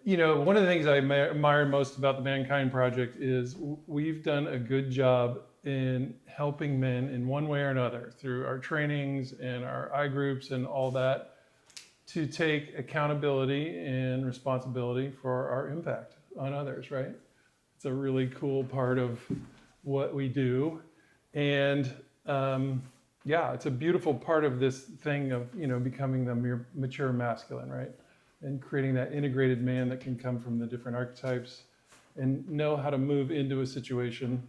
one of the things I admire most about the Mankind Project is we've done a good job in helping men in one way or another through our trainings and our I groups and all that to take accountability and responsibility for our impact on others, right? It's a really cool part of what we do. And it's a beautiful part of this thing of, becoming the mature masculine, right? And creating that integrated man that can come from the different archetypes and know how to move into a situation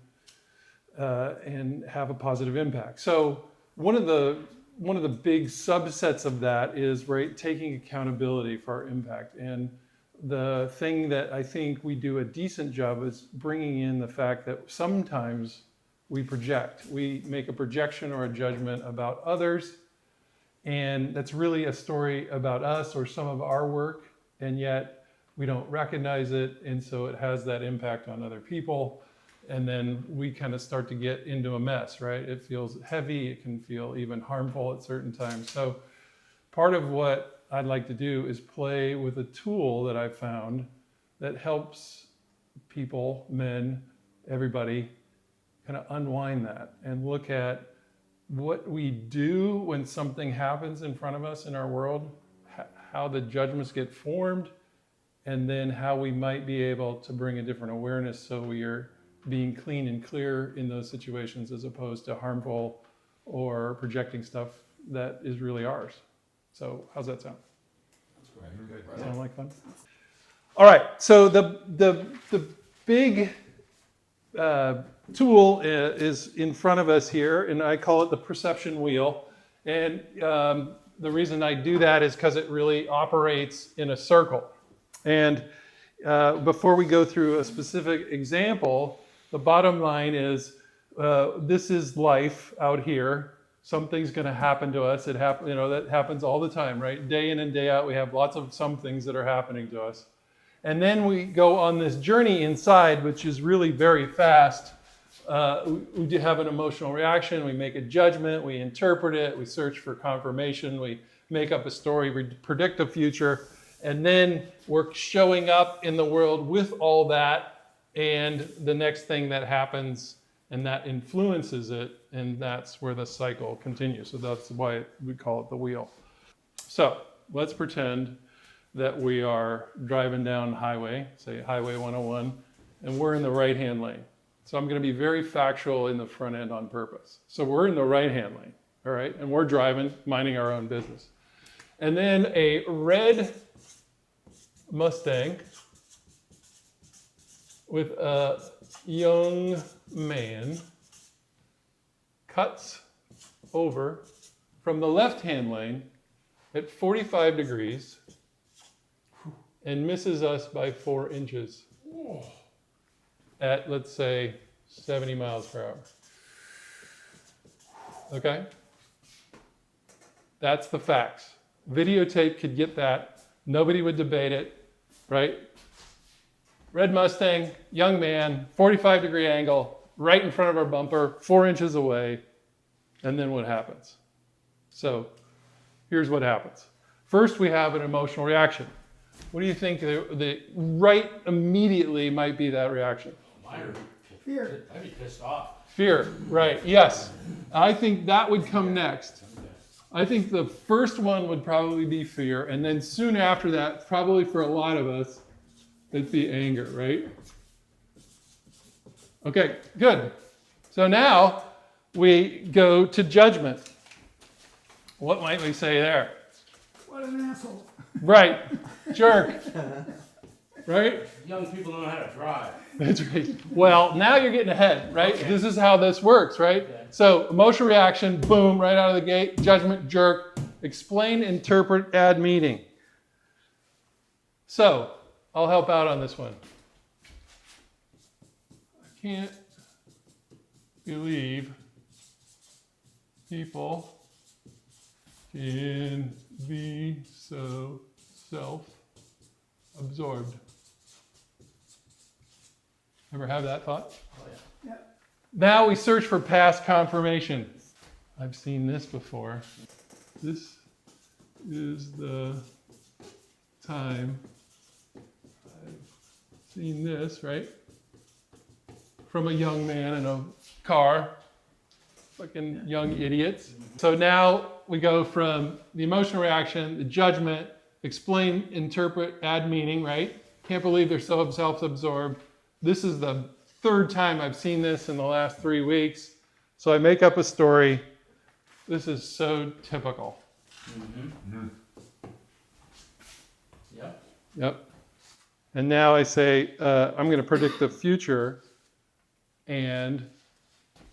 and have a positive impact. So one of the big subsets of that is, right, taking accountability for our impact. And the thing that I think we do a decent job is bringing in the fact that sometimes we project. We make a projection or a judgment about others, and that's really a story about us or some of our work, and yet we don't recognize it, and so it has that impact on other people. And then we kind of start to get into a mess, right? It feels heavy, it can feel even harmful at certain times. So part of what I'd like to do is play with a tool that I've found that helps people, men, everybody, kind of unwind that and look at what we do when something happens in front of us in our world, how the judgments get formed, and then how we might be able to bring a different awareness so we are being clean and clear in those situations as opposed to harmful or projecting stuff that is really ours. So how's that sound? That's great. Good. Sound like fun? All right, so the big tool is in front of us here, and I call it the perception wheel. And the reason I do that is because it really operates in a circle. And before we go through a specific example, the bottom line is this is life out here. Something's going to happen to us. That happens all the time, right? Day in and day out, we have lots of some things that are happening to us. And then we go on this journey inside, which is really very fast. We do have an emotional reaction. We make a judgment. We interpret it. We search for confirmation. We make up a story. We predict the future. And then we're showing up in the world with all that. And the next thing that happens, and that influences it. And that's where the cycle continues. So that's why we call it the wheel. So let's pretend that we are driving down highway, say Highway 101, and we're in the right-hand lane. So I'm going to be very factual in the front end on purpose. So we're in the right-hand lane, all right? And we're driving, minding our own business. And then a red Mustang with a young man cuts over from the left-hand lane at 45 degrees and misses us by 4 inches at, let's say, 70 miles per hour. Okay? That's the facts. Videotape could get that. Nobody would debate it, right? Red Mustang, young man, 45-degree angle, right in front of our bumper, 4 inches away. And then what happens? So here's what happens. First, we have an emotional reaction. What do you think the right immediately might be that reaction? Fear. I'd be pissed off. Fear, right, yes. I think that would come next. I think the first one would probably be fear, and then soon after that, probably for a lot of us, it'd be anger, right? Okay, good. So now we go to judgment. What might we say there? What an asshole. Right, jerk. Right? Young people don't know how to drive. That's right. Well, now you're getting ahead, right? Okay. This is how this works, right? Okay. So emotional reaction, boom, right out of the gate. Judgment, jerk. Explain, interpret, add meaning. So I'll help out on this one. I can't believe people can be so self-absorbed. Ever have that thought? Oh, yeah. Yeah. Now we search for past confirmation. I've seen this before. This is the time seen this, right? From a young man in a car. Fucking young idiots. So now we go from the emotional reaction, the judgment, explain, interpret, add meaning, right? Can't believe they're so self-absorbed. This is the third time I've seen this in the last 3 weeks. So I make up a story. This is so typical. Yep. Yep. And now I say, I'm going to predict the future. And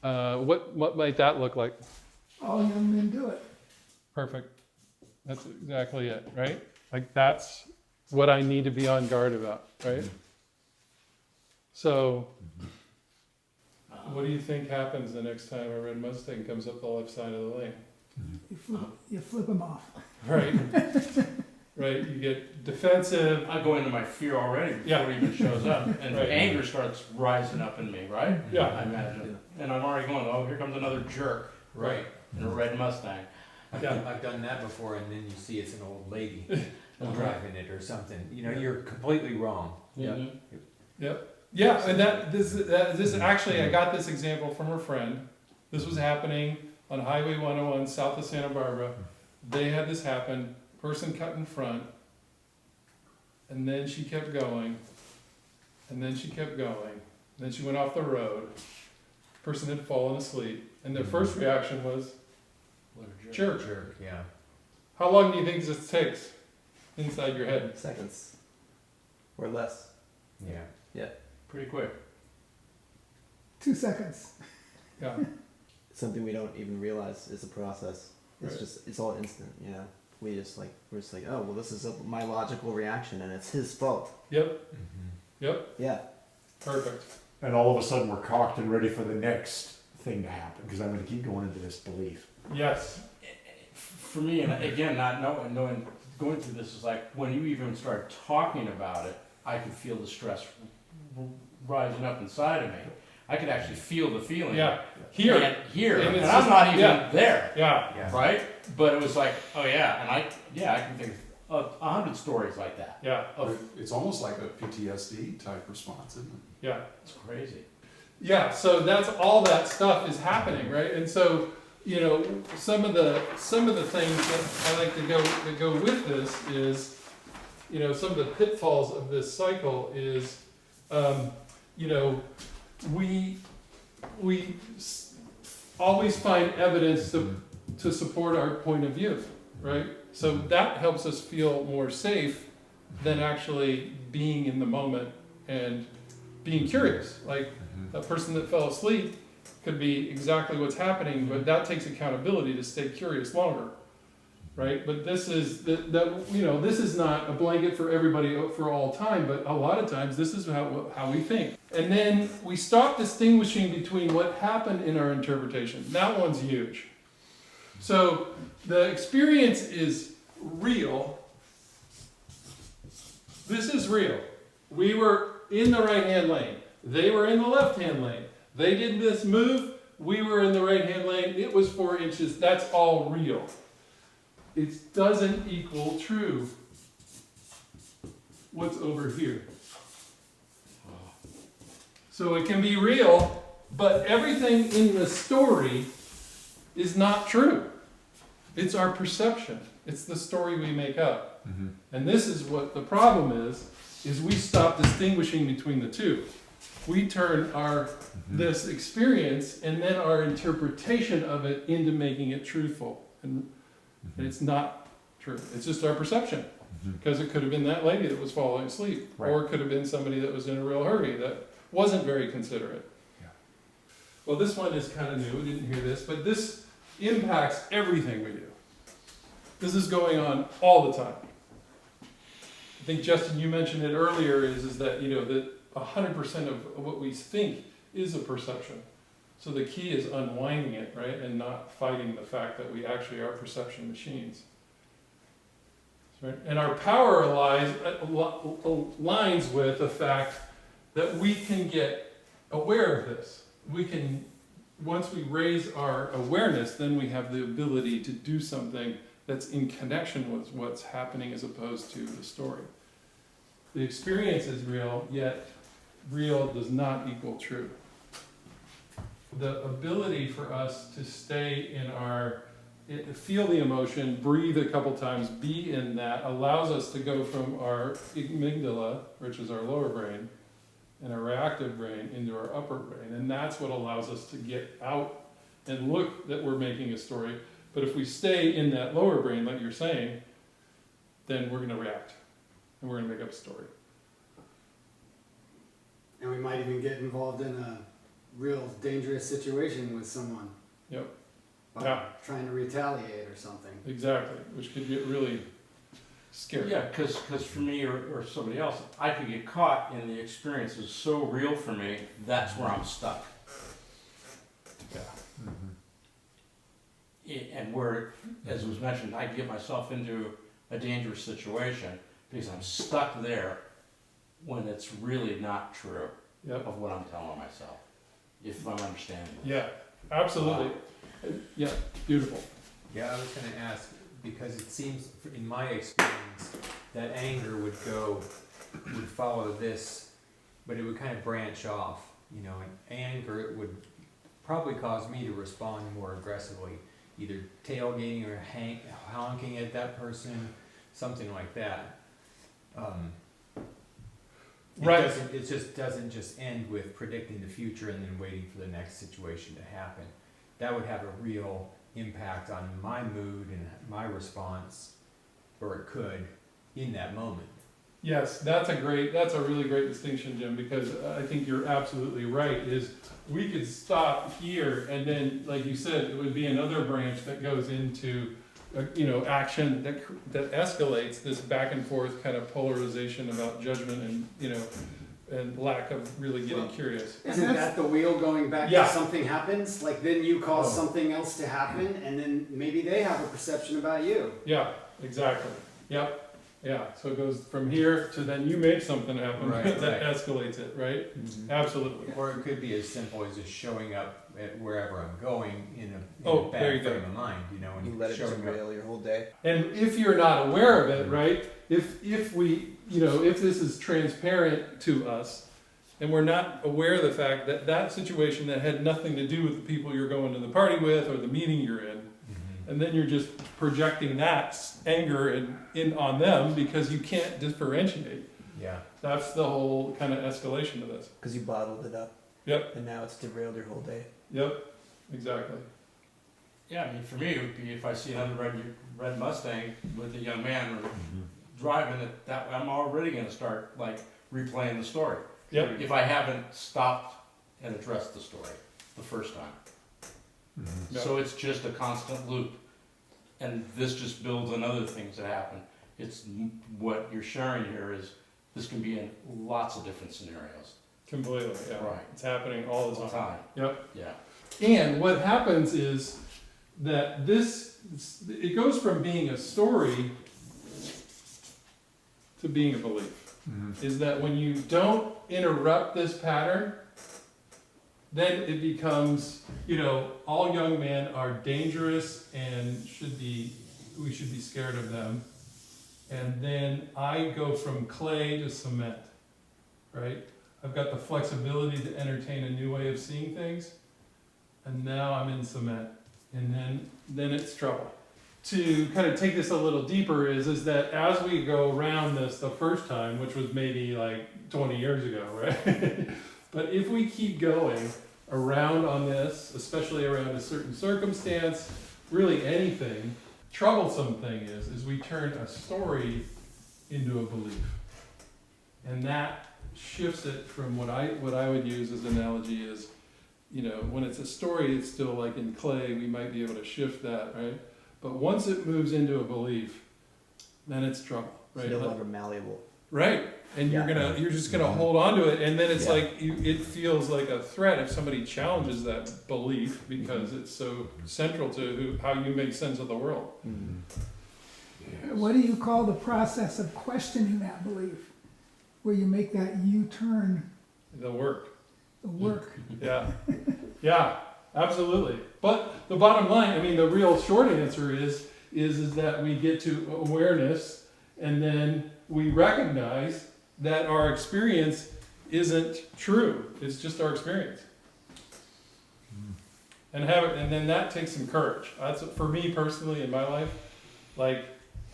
what might that look like? All young men do it. Perfect. That's exactly it, right? Like that's what I need to be on guard about, right? So, what do you think happens the next time a red Mustang comes up the left side of the lane? You flip them off. Right. Right. You get defensive. I go into my fear already before it even shows up, and Right. anger starts rising up in me, right? Yeah. I imagine, and I'm already going, oh, here comes another jerk, Right. in a red Mustang. Yeah. I've done that before, and then you see it's an old lady driving it or something. You know, you're completely wrong. Yeah. Mhm. Yep. Yeah, and this actually, I got this example from a friend. This was happening on Highway 101 south of Santa Barbara. They had this happen. Person cut in front, and then she kept going, and then she kept going. And then she went off the road. Person had fallen asleep, and their first reaction was, What a jerk. jerk. Jerk, yeah. How long do you think this takes inside your head? Seconds. Or less. Yeah. Pretty quick. 2 seconds. Yeah. It's something we don't even realize is a process. It's Right. just, it's all instant, you know. We're just like, oh, well, this is my logical reaction and it's his fault. Yep. Yep. Yeah. Perfect. And all of a sudden we're cocked and ready for the next thing to happen because I'm going to keep going into this belief. Yes. For me, and again, not knowing, going through this is like, when you even start talking about it, I could feel the stress rising up inside of me. I could actually feel the feeling. Yeah. Here. And here. And And, it's I'm just- not even yeah. there. Yeah. Yeah. Right? But it was like, oh yeah, and I can think of 100 stories like that. Yeah. It's almost like a PTSD type response, isn't it? Yeah. It's crazy. Yeah, so that's all that stuff is happening, right? And so, you know, some of the things that I like to go with this is, you know, some of the pitfalls of this cycle is, you know, we always find evidence to support our point of view, right? So that helps us feel more safe than actually being in the moment and being curious. Like a person that fell asleep could be exactly what's happening, but that takes accountability to stay curious longer, right? But this is you know, this is not a blanket for everybody for all time, but a lot of times this is how we think. And then we stop distinguishing between what happened in our interpretation. That one's huge. So the experience is real. This is real. We were in the right-hand lane. They were in the left-hand lane. They did this move. We were in the right-hand lane. It was 4 inches. That's all real. It doesn't equal true. What's over here? So it can be real, but everything in the story is not true. It's our perception. It's the story we make up. And this is what the problem is we stop distinguishing between the two. We turn this experience and then our interpretation of it into making it truthful. And it's not true. It's just our perception. Because it could have been that lady that was falling asleep. Right. Or it could have been somebody that was in a real hurry that wasn't very considerate. Yeah. Well, this one is kind of new. We didn't hear this. But this impacts everything we do. This is going on all the time. I think, Justin, you mentioned it earlier, is that, you know, that 100% of what we think is a perception. So the key is unwinding it, right? And not fighting the fact that we actually are perception machines. Right? And our power aligns with the fact that we can get aware of this. We can, once we raise our awareness, then we have the ability to do something that's in connection with what's happening as opposed to the story. The experience is real, yet real does not equal true. The ability for us to stay in our, feel the emotion, breathe a couple times, be in that, allows us to go from our amygdala, which is our lower brain, and our reactive brain into our upper brain. And that's what allows us to get out and look that we're making a story. But if we stay in that lower brain, like you're saying, then we're going to react and we're going to make up a story. And we might even get involved in a real dangerous situation with someone. Yep. By Yeah. trying to retaliate or something. Exactly, which could get really scary. Yeah, because for me or somebody else, I could get caught in the experience is so real for me, that's where I'm stuck. Yeah. And where, as was mentioned, I get myself into a dangerous situation because I'm stuck there when it's really not true Yep. of what I'm telling myself, if I'm understanding this. Yeah, absolutely. Yeah, beautiful. Yeah, I was gonna ask, because it seems, in my experience, that anger would follow this, but it would kind of branch off, you know, and anger would probably cause me to respond more aggressively, either tailgating or honking at that person, something like that. Right. It just doesn't just end with predicting the future and then waiting for the next situation to happen. That would have a real impact on my mood and my response, or it could, in that moment. Yes, that's a really great distinction, Jim, because I think you're absolutely right, is we could stop here and then, like you said, it would be another branch that goes into, action that escalates this back and forth kind of polarization about judgment and, and lack of really getting curious. Isn't that's- that the wheel going back Yeah. to something happens? Like then you cause Oh. something else to happen and then maybe they have a perception about you. Yeah, exactly. Yep. Yeah, so it goes from here to then you make something happen Right, that right. escalates it, right? Absolutely. Or it could be as simple as just showing up at wherever I'm going in a Oh, there bad you go. frame of mind, and You let it showing up. derail your whole day. And if you're not aware of it, right? If this is transparent to us, and we're not aware of the fact that that situation that had nothing to do with the people you're going to the party with or the meeting you're in, and then you're just projecting that anger in on them because you can't differentiate. Yeah. That's the whole kind of escalation of this. Because you bottled it up. Yep. And now it's derailed your whole day. Yep. Exactly. Yeah, I mean, for me, it would be if I see another red Mustang with a young man driving it, that I'm already gonna start like replaying the story. Yep. If I haven't stopped and addressed the story the first time. Yeah. So it's just a constant loop. And this just builds on other things that happen. It's what you're sharing here is this can be in lots of different scenarios. Completely. Yeah. Right. It's happening all the All the time. time. Yep. Yeah. And what happens is that it goes from being a story to being a belief. Is that when you don't interrupt this pattern, then it becomes, all young men are dangerous and we should be scared of them. And then I go from clay to cement, right? I've got the flexibility to entertain a new way of seeing things, and now I'm in cement, and then it's trouble. To kind of take this a little deeper is that as we go around this the first time, which was maybe like 20 years ago, right? But if we keep going around on this, especially around a certain circumstance, really anything, troublesome thing is we turn a story into a belief. And that shifts it from what I would use as an analogy is, when it's a story, it's still like in clay, we might be able to shift that, right? But once it moves into a belief, then it's trouble, It's right? no longer malleable. Right. And Yeah. you're just gonna hold on to it, and then it's Yeah. like it feels like a threat if somebody challenges that belief because it's so central to how you make sense of the world. What do you call the process of questioning that belief? Where you make that U-turn, The work. the work? Yeah. Yeah, absolutely. But the bottom line, the real short answer is that we get to awareness and then we recognize that our experience isn't true. It's just our experience. And then that takes some courage. That's for me personally in my life. Like,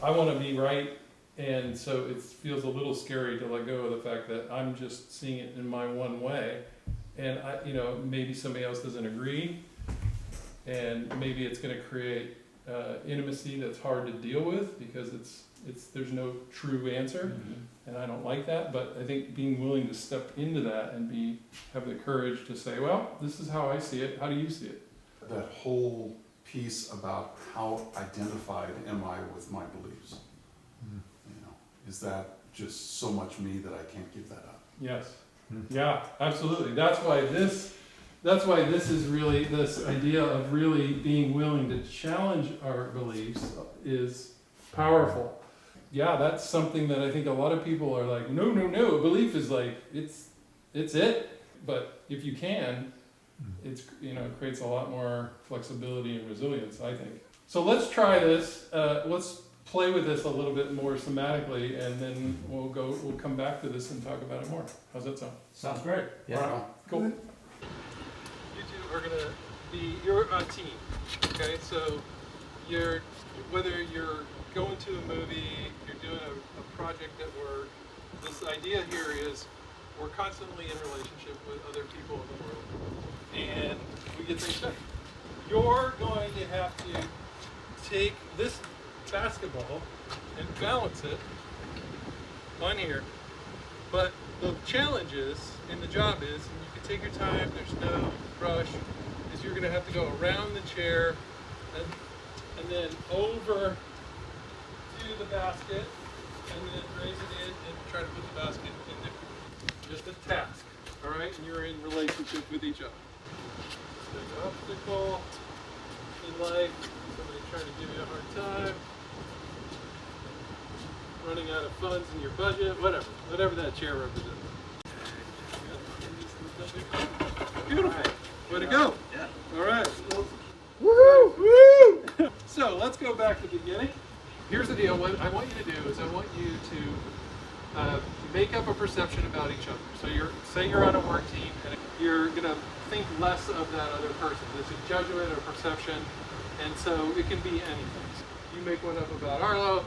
I want to be right, and so it feels a little scary to let go of the fact that I'm just seeing it in my one way, and maybe somebody else doesn't agree, and maybe it's going to create intimacy that's hard to deal with because there's no true answer, and I don't like that. But I think being willing to step into that and have the courage to say, well, this is how I see it. How do you see it? That whole piece about how identified am I with my beliefs? You know, is that just so much me that I can't give that up? Yes. Yeah, absolutely. That's why this is really, this idea of really being willing to challenge our beliefs is powerful. Yeah, that's something that I think a lot of people are like, no, a belief is like, it's it. But if you can, it creates a lot more flexibility and resilience, I think. So let's try this. Let's play with this a little bit more thematically, and then we'll come back to this and talk about it more. How's that sound? Sounds great. Yeah. Right on. Cool. You two are gonna you're a team. Okay, so whether you're going to a movie, you're doing a project this idea here is we're constantly in relationship with other people in the world, and we get things done. You're going to have to take this basketball and balance it on here. But the challenge is, and the job is, and you can take your time, there's no rush, is you're going to have to go around the chair and then over to the basket and then raise it in and try to put the basket in there. Just a task, all right? And you're in relationship with each other. There's an obstacle in life, somebody trying to give you a hard time, running out of funds in your budget, whatever that chair represents. Beautiful. Way to go. Yeah. All right. Woo! So let's go back to the beginning. Here's the deal. What I want you to do is I want you to make up a perception about each other. So say you're on a work team and you're going to think less of that other person. There's a judgment or perception, and so it can be anything. You make one up about Arlo.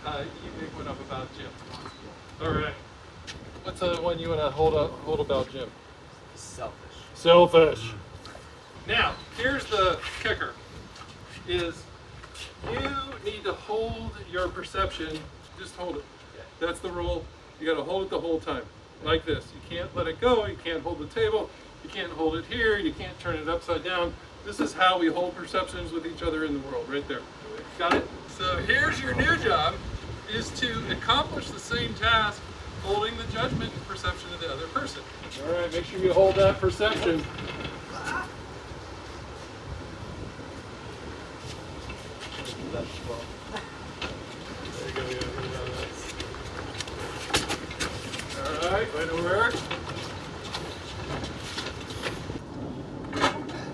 You make one up about Jim. All right. What's the one you want to hold about Jim? Selfish. Now, here's the kicker, is you need to hold your perception, just hold it. That's the rule. You gotta hold it the whole time, like this. You can't let it go, you can't hold the table, you can't hold it here, you can't turn it upside down. This is how we hold perceptions with each other in the world, right there. Got it? So here's your new job, is to accomplish the same task holding the judgment and perception of the other person. All right, make sure you hold that perception. There you go, all right, way to work.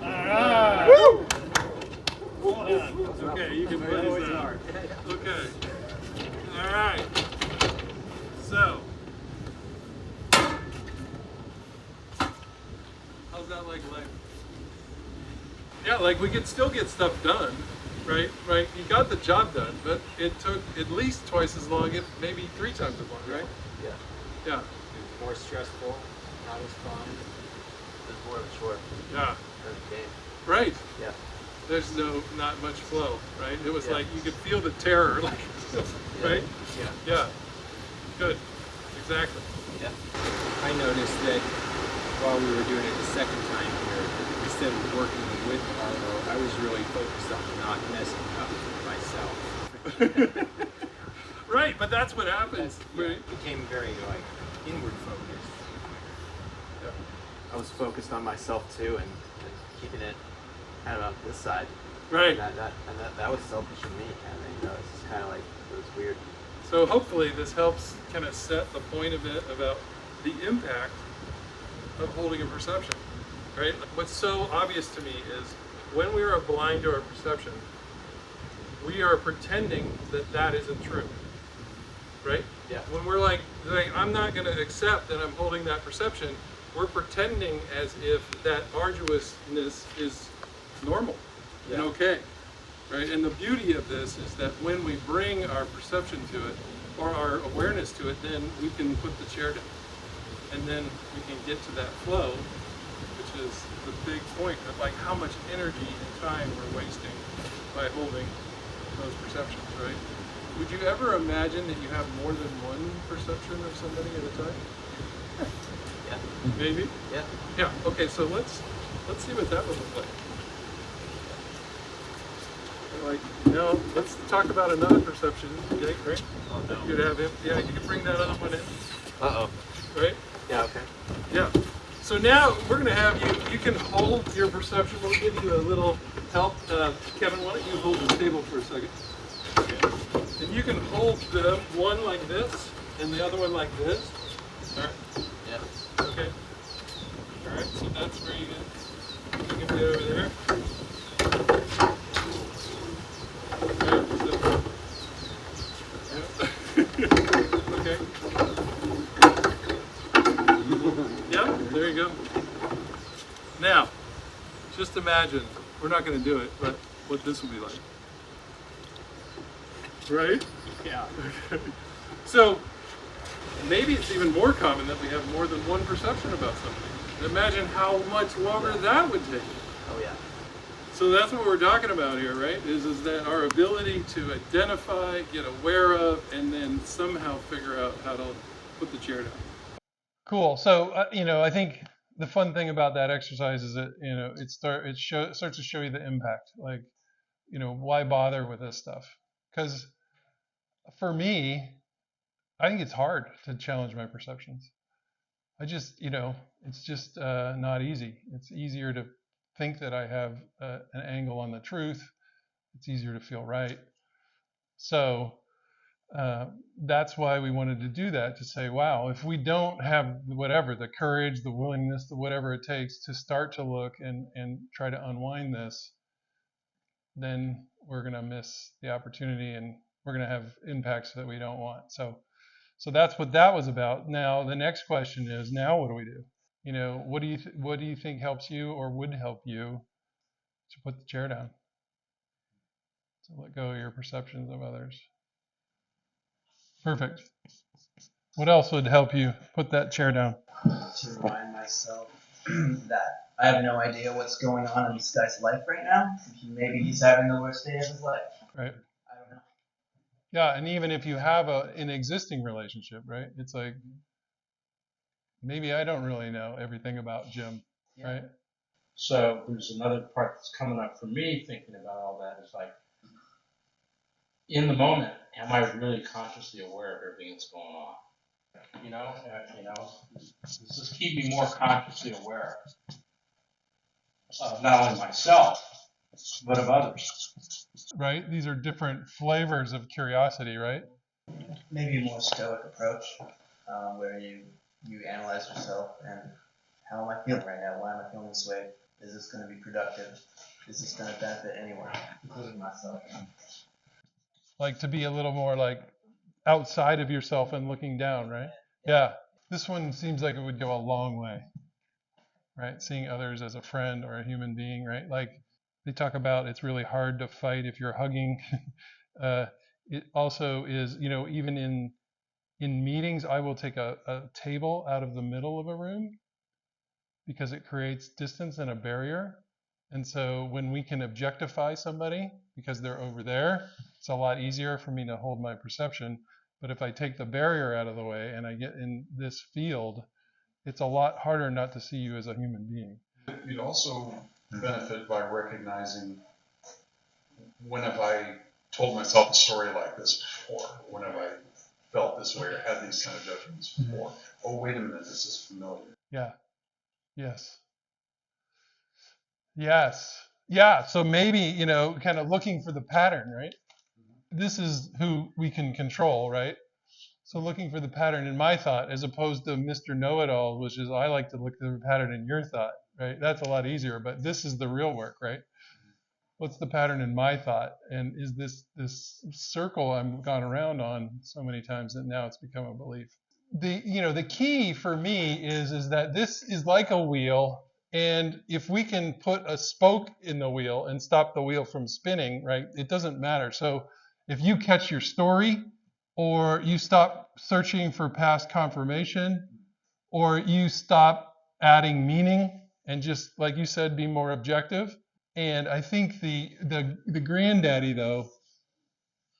All right. Woo! Hold on. Okay, you can put this down. Okay. All right. So, how's that like life? Yeah, like we could still get stuff done, right? Right. You got the job done, but it took at least twice as long, if maybe 3 times as long, right? Yeah. Yeah. It was more stressful, not as fun. There's more of a chore Yeah. than a game. Right. Yeah. There's not much flow, right? It was Yeah. like you could feel the terror, like, right? Yeah. Yeah. Good. Exactly. Yeah. I noticed that while we were doing it the second time here, instead of working with Arlo, I was really focused on not messing up myself. Right, but that's what happens. Right? It became very inward focused. I was focused on myself too, and keeping it kind of on this side. Right. And that was selfish of me, kind of. You know, it's just kind of like it was weird. So hopefully this helps kind of set the point of it about the impact of holding a perception, right? What's so obvious to me is when we are blind to our perception, we are pretending that that isn't true. right? Yeah. When we're like, I'm not going to accept that I'm holding that perception, we're pretending as if that arduousness is normal and Yeah. okay, right? And the beauty of this is that when we bring our perception to it or our awareness to it, then we can put the chair down, and then we can get to that flow, which is the big point of like how much energy and time we're wasting by holding those perceptions, right? Would you ever imagine that you have more than one perception of somebody at a time? Yeah. Maybe? Yeah. Yeah, okay, so let's see what that would look like. Like, let's talk about another perception, Jake, right? Oh no. You'd have him, yeah, you can bring that other one in, Uh oh. right? Yeah. Okay. Yeah. So now we're going to have you can hold your perception. We'll give you a little help. Kevin, why don't you hold the table for a second? Okay. And you can hold them, one like this and the other one like this. All right. Yeah. Okay. All right. So that's where you can get over there. All right, so, okay. Yeah, there you go. Now, just imagine, we're not going to do it, but what this will be like. Right? Yeah. So, maybe it's even more common that we have more than one perception about something. Imagine how much longer that would take. Oh yeah. So that's what we're talking about here, right? Is that our ability to identify, get aware of, and then somehow figure out how to put the chair down. Cool. So I think the fun thing about that exercise is that it starts to show you the impact. Like, why bother with this stuff? Because for me, I think it's hard to challenge my perceptions. I just, it's just not easy. It's easier to think that I have an angle on the truth. It's easier to feel right. So that's why we wanted to do that, to say, wow, if we don't have whatever, the courage, the willingness, the whatever it takes to start to look and try to unwind this, then we're going to miss the opportunity and we're going to have impacts that we don't want. So that's what that was about. Now, the next question is, now what do we do? What do you think helps you or would help you to put the chair down? To let go of your perceptions of others. Perfect. What else would help you put that chair down? To remind myself that I have no idea what's going on in this guy's life right now. Maybe he's having the worst day of his life. Right. I don't know. Yeah, and even if you have an existing relationship, right? It's like, maybe I don't really know everything about Jim, Yeah. right? So there's another part that's coming up for me thinking about all that is like, in the moment, am I really consciously aware of everything that's going on? Does this keep me more consciously aware of not only myself, but of others? Right? These are different flavors of curiosity, right? Maybe a more stoic approach, where you analyze yourself and how am I feeling right now? Why am I feeling this way? Is this going to be productive? Is this going to benefit anyone, including myself? Like to be a little more like outside of yourself and looking down, right? Yeah. This one seems like it would go a long way, right? Seeing others as a friend or a human being, right? Like they talk about, it's really hard to fight if you're hugging. It also is, even in meetings, I will take a table out of the middle of a room because it creates distance and a barrier. And so when we can objectify somebody because they're over there, it's a lot easier for me to hold my perception. But if I take the barrier out of the way and I get in this field, it's a lot harder not to see you as a human being. You'd also benefit by recognizing, when have I told myself a story like this before? When have I felt this way or had these kind of judgments before? Oh, wait a minute, this is familiar. Yeah. Yes. Yes. Yeah. So maybe, kind of looking for the pattern, right? This is who we can control, right? So looking for the pattern in my thought as opposed to Mr. Know-it-all, which is I like to look for the pattern in your thought, right? That's a lot easier, but this is the real work, right? What's the pattern in my thought? And is this circle I've gone around on so many times that now it's become a belief? The key for me is that this is like a wheel, and if we can put a spoke in the wheel and stop the wheel from spinning, right, it doesn't matter. So if you catch your story, or you stop searching for past confirmation, or you stop adding meaning and just, like you said, be more objective. And I think the granddaddy, though,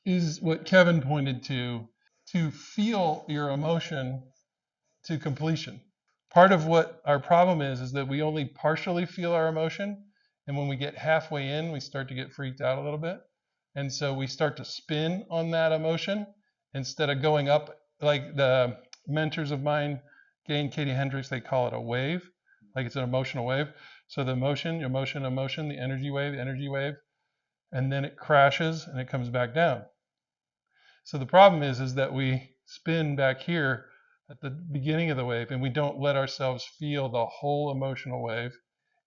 is what Kevin pointed to feel your emotion to completion. Part of what our problem is that we only partially feel our emotion. And when we get halfway in, we start to get freaked out a little bit. And so we start to spin on that emotion instead of going up, like the mentors of mine, Gay and Katie Hendricks, they call it a wave, like it's an emotional wave. So the emotion, the energy wave, and then it crashes and it comes back down. So the problem is that we spin back here at the beginning of the wave and we don't let ourselves feel the whole emotional wave.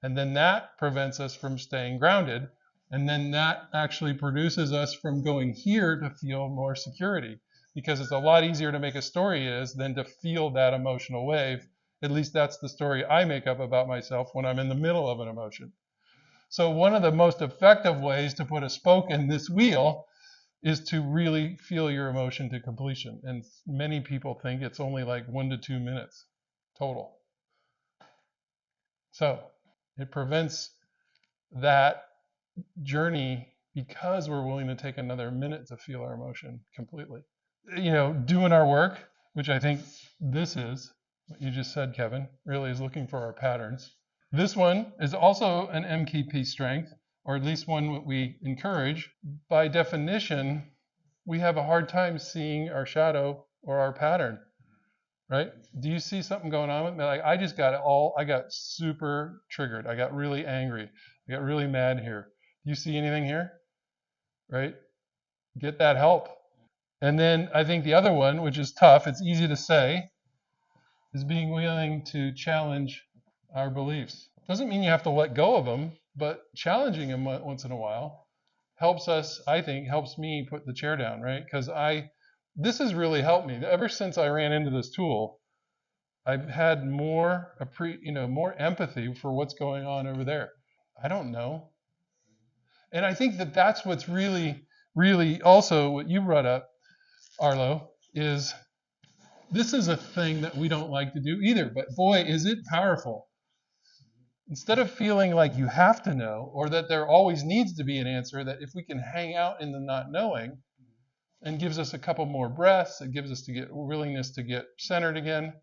And then that prevents us from staying grounded. And then that actually produces us from going here to feel more security, because it's a lot easier to make a story than to feel that emotional wave. At least that's the story I make up about myself when I'm in the middle of an emotion. So one of the most effective ways to put a spoke in this wheel is to really feel your emotion to completion. And many people think it's only like 1 to 2 minutes total. So it prevents that journey because we're willing to take another minute to feel our emotion completely. Doing our work, which I think this is, what you just said, Kevin, really is looking for our patterns. This one is also an MKP strength, or at least one that we encourage. By definition, we have a hard time seeing our shadow or our pattern, right? Do you see something going on with me? Like I got super triggered. I got really angry. I got really mad here. Do you see anything here? Right? Get that help. And then I think the other one, which is tough, it's easy to say, is being willing to challenge our beliefs. Doesn't mean you have to let go of them, but challenging them once in a while helps us, I think, helps me put the chair down, right? Because this has really helped me. Ever since I ran into this tool, I've had more empathy for what's going on over there. I don't know. And I think that that's what's really, really also what you brought up, Arlo, is this is a thing that we don't like to do either, but boy, is it powerful. Instead of feeling like you have to know, or that there always needs to be an answer, that if we can hang out in the not knowing, and gives us a couple more breaths, it gives us willingness to get centered again,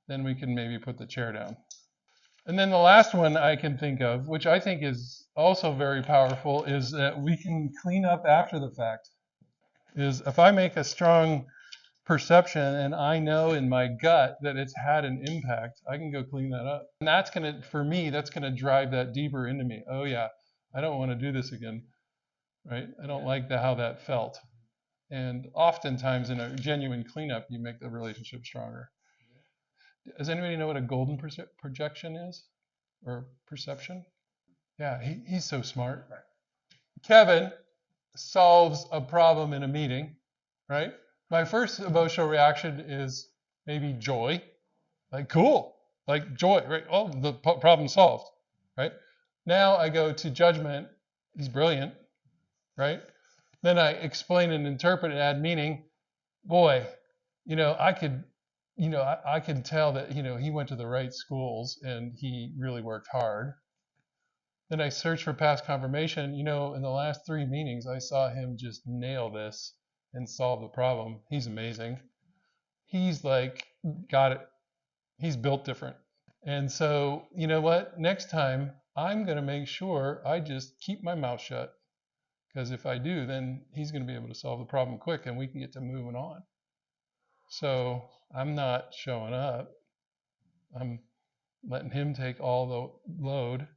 then we can maybe put the chair down. And then the last one I can think of, which I think is also very powerful, is that we can clean up after the fact. Is if I make a strong perception and I know in my gut that it's had an impact, I can go clean that up. And that's gonna drive that deeper into me. Oh yeah, I don't want to do this again, right? I don't like how that felt. And oftentimes in a genuine cleanup, you make the relationship stronger. Does anybody know what a golden projection is? Or perception? Yeah, he's so smart. Right. Kevin solves a problem in a meeting, right? My first emotional reaction is maybe joy, like cool, like joy, right? Oh, the problem solved, right? Now I go to judgment. He's brilliant, right? Then I explain and interpret and add meaning. Boy, I can tell that, he went to the right schools and he really worked hard. Then I search for past confirmation. In the last 3 meetings, I saw him just nail this and solve the problem. He's amazing. He's got it. He's built different. And so, you know what? Next time, I'm going to make sure I just keep my mouth shut. Because if I do, then he's going to be able to solve the problem quick and we can get to moving on. So I'm not showing up. I'm letting him take all the load.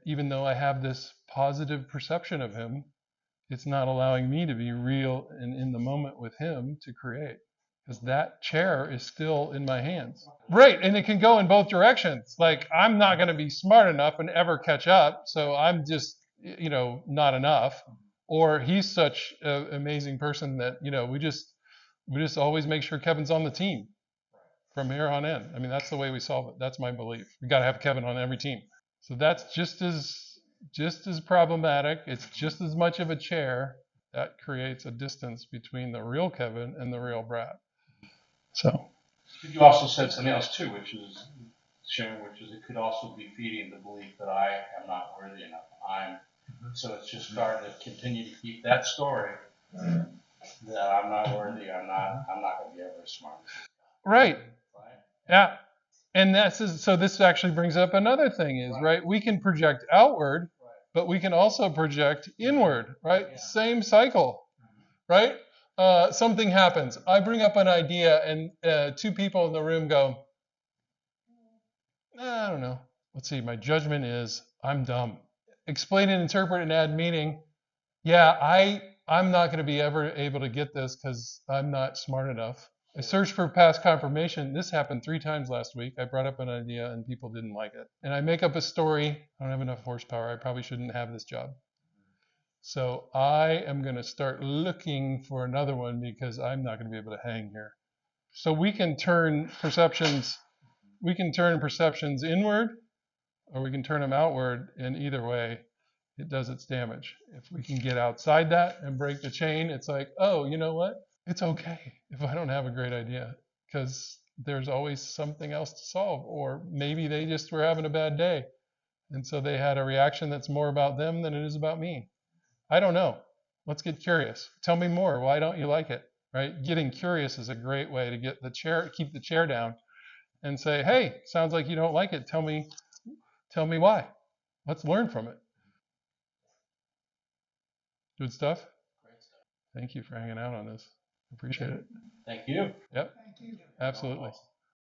Even though I have this positive perception of him, it's not allowing me to be real and in the moment with him to create. Because that chair is still in my hands. Right, and it can go in both directions. Like, I'm not going to be smart enough and ever catch up, so I'm just not enough, or he's such an amazing person that, we just always make sure Kevin's on the team from here on in. I mean, that's the way we solve it. That's my belief. We got to have Kevin on every team. So that's just as problematic. It's just as much of a chair. That creates a distance between the real Kevin and the real Brad. So You also said something else too, which is it could also be feeding the belief that I am not worthy enough. So it's just starting to continue to keep that story that I'm not worthy. I'm not going to be ever as smart. right, yeah, and so this actually brings up another thing is right. We can project outward, but we can also project inward. Right, yeah. Same cycle. Right, something happens. I bring up an idea, and two people in the room go, I don't know. Let's see. My judgment is I'm dumb. Explain and interpret and add meaning. Yeah, I'm not going to be ever able to get this because I'm not smart enough. I searched for past confirmation. This happened 3 times last week. I brought up an idea and people didn't like it. And I make up a story. I don't have enough horsepower. I probably shouldn't have this job. So I am going to start looking for another one because I'm not going to be able to hang here. So we can turn perceptions inward, or we can turn them outward, and either way, it does its damage. If we can get outside that and break the chain, it's like, oh, you know what? It's okay if I don't have a great idea, because there's always something else to solve, or maybe they just were having a bad day, and so they had a reaction that's more about them than it is about me. I don't know. Let's get curious. Tell me more. Why don't you like it? Right? Getting curious is a great way to keep the chair down and say, hey, sounds like you don't like it. Tell me why. Let's learn from it. Good stuff? Great stuff. Thank you for hanging out on this. Appreciate it. Thank you. Yep. Thank you. Absolutely.